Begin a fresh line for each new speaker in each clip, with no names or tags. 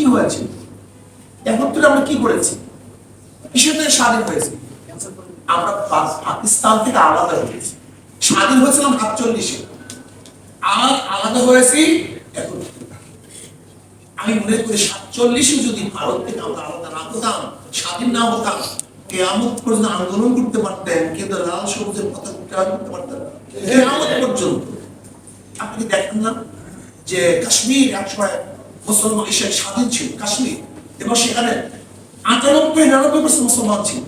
কি হয়েছে? 71 আমরা কি করেছি? কিসের থেকে স্বাধীন হয়েছে? আমরা পাকিস্তান থেকে আলাদা হয়েছি। স্বাধীন হয়েছিলাম 47-এ, আর আলাদা হয়েছি এখন। আমি মনে করি 47-এ যদি ভারত থেকে আমরা আলাদা না হতাম, স্বাধীন না হতাম, কিয়ামত পর্যন্ত আন্দোলন করতে পারতেন, কিন্তু লাল সবুজের পতাকা উত্তোলন করতে পারতেন কিয়ামত পর্যন্ত। আপনি দেখেন না যে কাশ্মীর একসময় মুসলমান হিসেবে স্বাধীন ছিল, কাশ্মীর, এবং সেখানে 98-99% মুসলমান ছিল,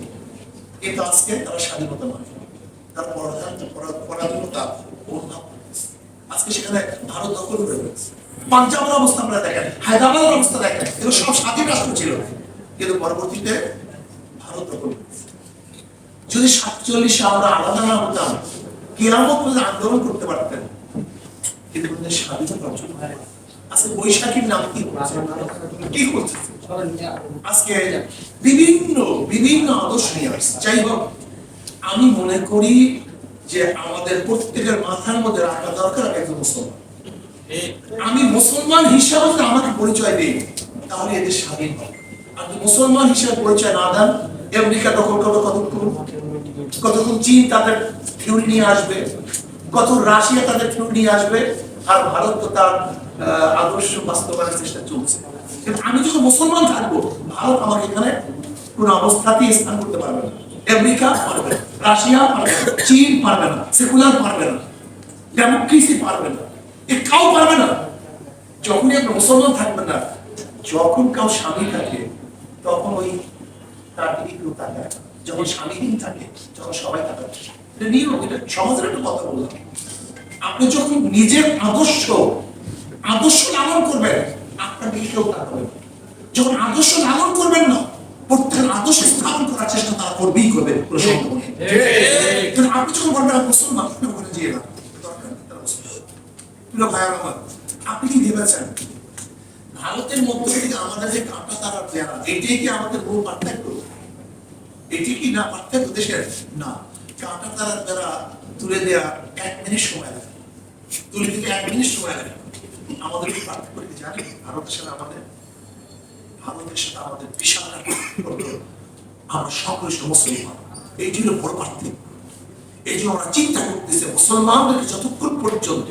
কিন্তু আজকে তারা স্বাধীনতা মানে, তার পরাধীনতা আজকে সেখানে ভারত দখল করে রয়েছে। পাঞ্জাবের অবস্থা আমরা দেখেন, হায়দ্রাবাদের অবস্থা দেখেন, এগুলো সব স্বাধীন রাষ্ট্র ছিল, কিন্তু পরবর্তীতে ভারত দখল করেছে। যদি 47-এ আমরা আলাদা না হতাম, কিয়ামত পর্যন্ত আন্দোলন করতে পারতেন, কিন্তু স্বাধীনতা অর্জন হয়। আজকে বৈশাখীর নাম কি করছে? আজকে বিভিন্ন আদর্শ নিয়ে আসছে। যাই হোক, আমি মনে করি যে আমাদের প্রত্যেকের মাথার মধ্যে রাখা দরকার একজন মুসলমান। আমি মুসলমান হিসাবে যদি আমাকে পরিচয় দিই, তাহলে এদের স্বাধীন হবে। আর মুসলমান হিসাবে পরিচয় না দেন, আমেরিকা দখল করবে কতক্ষণ, চীন তাদের থিওরি নিয়ে আসবে, কত রাশিয়া তাদের থিওরি নিয়ে আসবে, আর ভারত তো তার আদর্শ বাস্তবায়নের চেষ্টা চলছে। কিন্তু আমি যখন মুসলমান থাকবো, ভারত আমাকে এখানে কোন অবস্থাতেই স্থান করতে পারবে না। আমেরিকা পারবে না, রাশিয়া পারবে না, চীন পারবে না, সেকুলার পারবে না, ডেমোক্রেসি পারবে না, কাউ পারবে না। যখনই একটা মুসলমান থাকবে না, যখন কাউ স্বামী থাকে তখন ওই তার দিকে কেউ তাকায়, যখন স্বামীহীন থাকে তখন সবাই তাকায়। এটা নিয়ম, এটা সমাজের একটা কথা বললাম। আপনি যখন নিজের আদর্শ লালন করবেন, আপনার দিকে কেউ তাকাবে। যখন আদর্শ লালন করবেন না, প্রত্যেক আদর্শ স্থাপন করার চেষ্টা তারা করবেই করবে। আপনি যখন বলবেন মুসলমান, আপনি ওখানে যেয়ে না আপনি কি ভেবেছেন ভারতের মধ্য থেকে আমাদের যে কাঁটা তারার চেহারা, এটাই কি আমাদের বহু পার্থক্য? এটি কি না পার্থক্য দেশের? না, কাঁটা তারার দ্বারা তুলে দেওয়া 1 মিনিট সময় লাগে, তুলে দিতে 1 মিনিট সময় লাগে। আমাদের কি পার্থক্য কি জানি? ভারতের সাথে আমাদের বিশাল আমরা সংশ্লিষ্ট মুসলমান, এইটি হলো বড় পার্থক্য। এই জন্য আমরা চিন্তা করতেছি মুসলমানদেরকে যতক্ষণ পর্যন্ত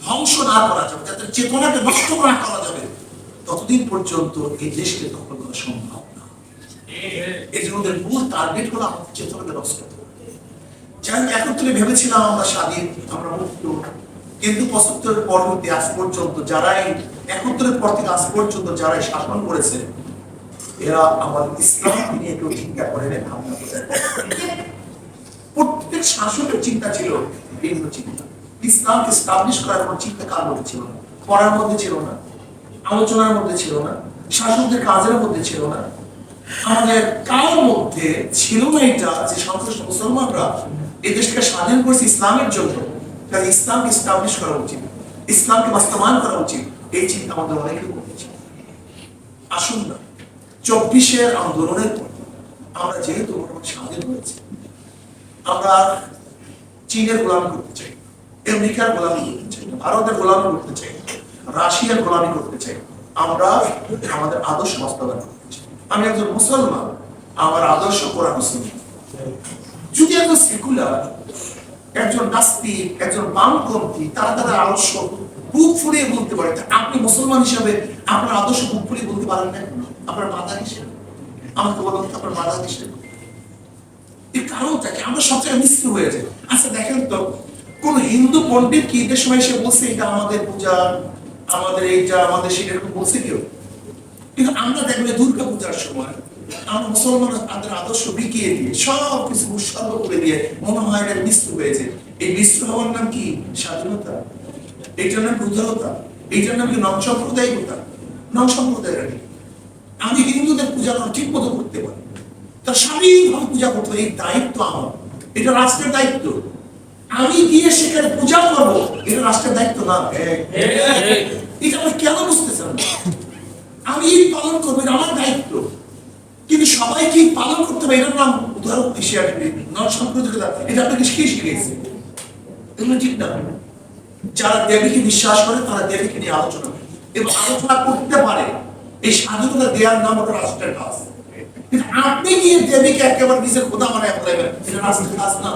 ধ্বংস না করা যাবে, যাদের চেতনাকে নষ্ট না করা যাবে, ততদিন পর্যন্ত এই দেশকে দখল করা সম্ভব না। এই জন্য ওদের মূল টার্গেট হলো আমাদের চেতনাকে নষ্ট করা। যাই হোক, 71-এ ভেবেছিলাম আমরা স্বাধীন, আমরা মুক্ত, কিন্তু 75-এর পর হতে আজ পর্যন্ত যারাই 71-এর পর থেকে আজ পর্যন্ত যারাই শাসন করেছে, এরা আমাদের ইসলামকে নিয়ে কেউ চিন্তা করে নেই, ভাবনা করে। প্রত্যেক শাসকের চিন্তা ছিল ভিন্ন চিন্তা। ইসলামকে এস্টাবলিশ করার কোনো চিন্তা কার মধ্যে ছিল না, পড়ার মধ্যে ছিল না, আলোচনার মধ্যে ছিল না, শাসকদের কাজের মধ্যে ছিল না, আমাদের কার মধ্যে ছিল না এটা যে সংশ্লিষ্ট মুসলমানরা এই দেশকে স্বাধীন করেছে ইসলামের জন্য, তাই ইসলামকে এস্টাবলিশ করা উচিত, ইসলামকে বাস্তবায়ন করা উচিত। এই চিন্তা আমাদের অনেকের মধ্যে ছিল। আসুন না, 24-এর আন্দোলনের পর আমরা যেহেতু স্বাধীন হয়েছে, আমরা চীনের গোলামি করতে চাই, আমেরিকার গোলামি করতে চাই, ভারতের গোলামি করতে চাই, রাশিয়ার গোলামি করতে চাই, আমরা আমাদের আদর্শ বাস্তবায়ন করতে চাই। আমি একজন মুসলমান, আমার আদর্শ কোরআন মুসলমান। যদি একজন সেকুলার, একজন নাস্তিক, একজন বামপন্থী, তারা তাদের আদর্শ বুক ফুলিয়ে বলতে পারে, আপনি মুসলমান হিসাবে আপনার আদর্শ বুক ফুলিয়ে বলতে পারেন না, আপনার মাথা হিসেবে আমাকে বলুন আপনার মাথা হিসেবে এর কারণটা কি? আমরা সব জায়গায় মিশ্র হয়ে যাই। আচ্ছা দেখেন তো, কোন হিন্দু পণ্ডিত কি ঈদের সময় এসে বলছে এটা আমাদের পূজা, আমাদের এইটা, আমাদের সেটা বলছে কেউ? কিন্তু আমরা দেখবে দুর্গা পূজার সময় আমরা মুসলমান তাদের আদর্শ বিকিয়ে দিয়ে সব কিছু উৎসর্গ করে দিয়ে মনে হয় এটা মিশ্র হয়েছে। এই মিশ্র হওয়ার নাম কি? স্বাধীনতা। এইটার নাম উদারতা, এইটার নাম কি নন সাম্প্রদায়িকতা? নন সাম্প্রদায়িক। আমি হিন্দুদের পূজা ঠিক মতো করতে পারি, তার স্বাধীনভাবে পূজা করতে হবে, এই দায়িত্ব আমার, এটা রাষ্ট্রের দায়িত্ব। আমি গিয়ে সেখানে পূজা করবো, এটা রাষ্ট্রের দায়িত্ব না। এটা আমি কেন বুঝতেছেন? আমি পালন করবো, এটা আমার দায়িত্ব, কিন্তু সবাই কি পালন করতে হবে এটার নাম উদাহরণ হিসেবে নন সাম্প্রদায়িকতা। এটা আপনাকে কে শিখিয়েছে? এগুলো ঠিক না। যারা দেবীকে বিশ্বাস করে তারা দেবীকে নিয়ে আলোচনা করে এবং আলোচনা করতে পারে, এই স্বাধীনতা দেওয়ার নাম হলো রাষ্ট্রের কাজ। কিন্তু আপনি গিয়ে দেবীকে একেবারে নিজের খোদা বানায় ফেলাবেন, এটা রাষ্ট্রের কাজ না।